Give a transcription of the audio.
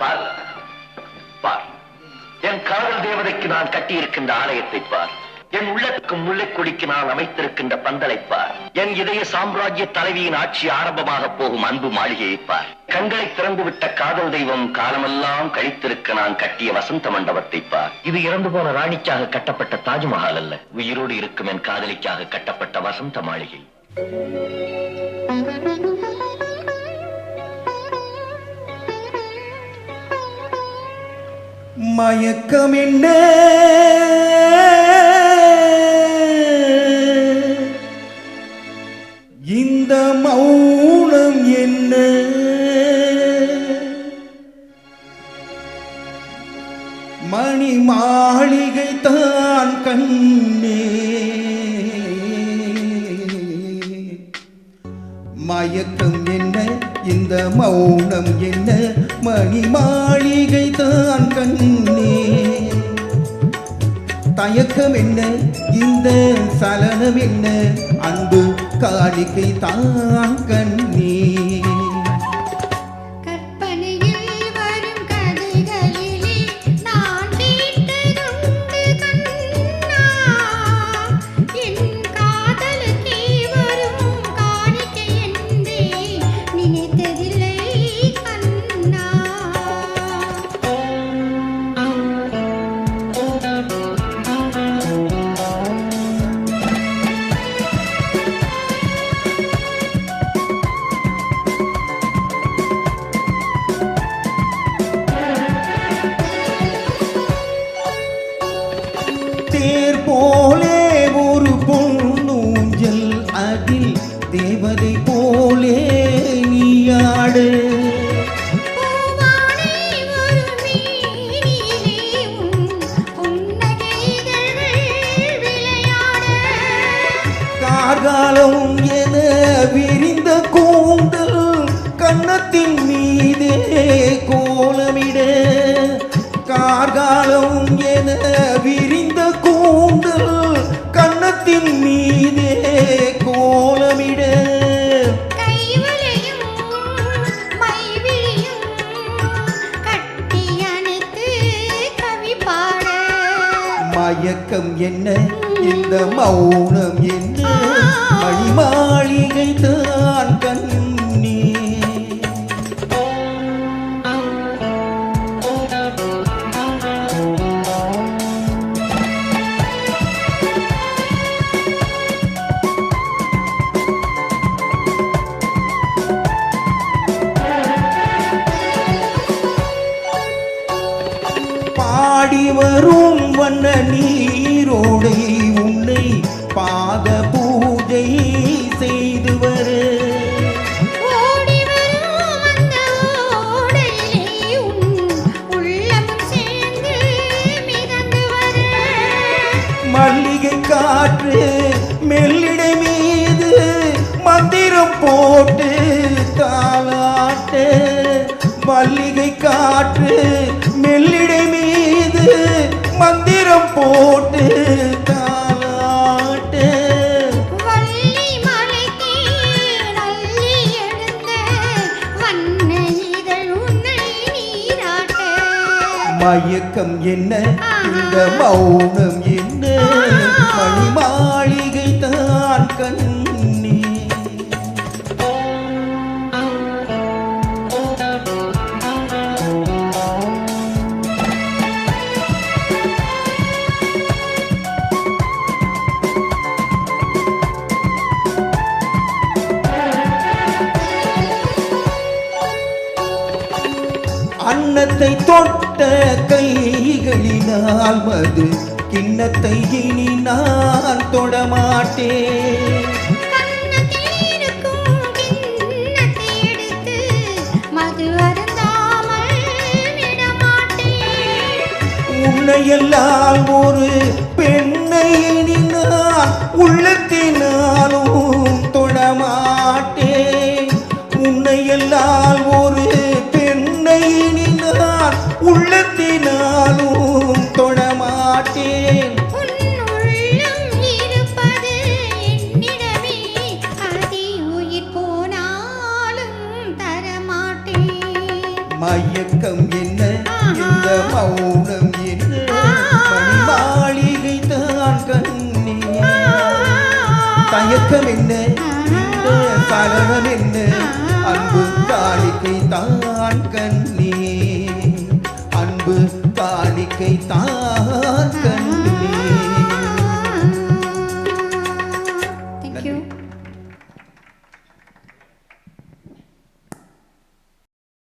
பார் பார், என் காதல் தேவதைக்கு நான் கட்டியிருக்கின்ற ஆலயத்தை பார், என் உள்ளத்துக்கு முல்லைக்கொடிக்கு நான் அமைத்திருக்கின்ற பந்தலை பார், என் இதய சாம்ராஜ்ய தலைவியின் ஆட்சி ஆரம்பமாக போகும் அன்பு மாளிகையை பார், கண்களை திறந்துவிட்ட காதல் தெய்வம் காலமெல்லாம் கழித்திருக்க நான் கட்டிய வசந்த மண்டபத்தை பார். இது இறந்து போன ராணிக்காக கட்டப்பட்ட தாஜ்மஹால் அல்ல, உயிரோடு இருக்கும் என் காதலிக்காக கட்டப்பட்ட வசந்த மாளிகை. மயக்கம் என்ன, இந்த மௌனம் என்ன, மணி மாளிகை தான் கண்ணே, மயக்கம் என்ன, இந்த மௌனம் என்ன, மணி மாளிகை தான் கண்ணே, தயக்கம் என்ன, இந்த சலனம் என்ன, அன்பு காளிகை தான் கண்ணே. தேர் போலே ஒரு பொன்னூஞ்சல், அதில் தேவதை போலே நீயாடு, கார்காலம் என விரிந்த கூந்தல் கன்னத்தின் மீதே கோலமிட, கார்காலம் என விரிந்த கூந்தல் கன்னத்தின் மீதே கோலமிட, மயக்கம் என்ன, இந்த மௌனம் என்ன, மணி மாளிகை தான் கண்ணே. பாடி வரும் வண்ண நீரோடை உன்னை பாத பூஜை செய்து வர, மல்லிகை காற்று மெல்லிடை மீது மந்திரம் போட்டு தாலாட்டு, மல்லிகை காற்று மெல்லிடை மீது மந்திரம் போட்டு தாலாட்டு, மயக்கம் என்ன, இந்த மௌனம் என்ன, மணி மாளிகை தான் கண்ணே. அன்னத்தை தொட்ட கைகளினால் மது கிண்ணத்தை இனி நான் தொடமாட்டேன், உன்னையெல்லாம் ஒரு பெண்ணை இனி நான் உள்ளத்தினாலும் தொடமாட்டேன், உன்னையெல்லாம் ஒரு பெண்ணை இனி நான் உள்ளத்தினாலும் தொடமாட்டேன், மயக்கம் என்ன இந்த மௌனம் என்ன மணி மாளிகை தான் கண்ணே தயக்கம் என்ன இந்த சலனம் என்ன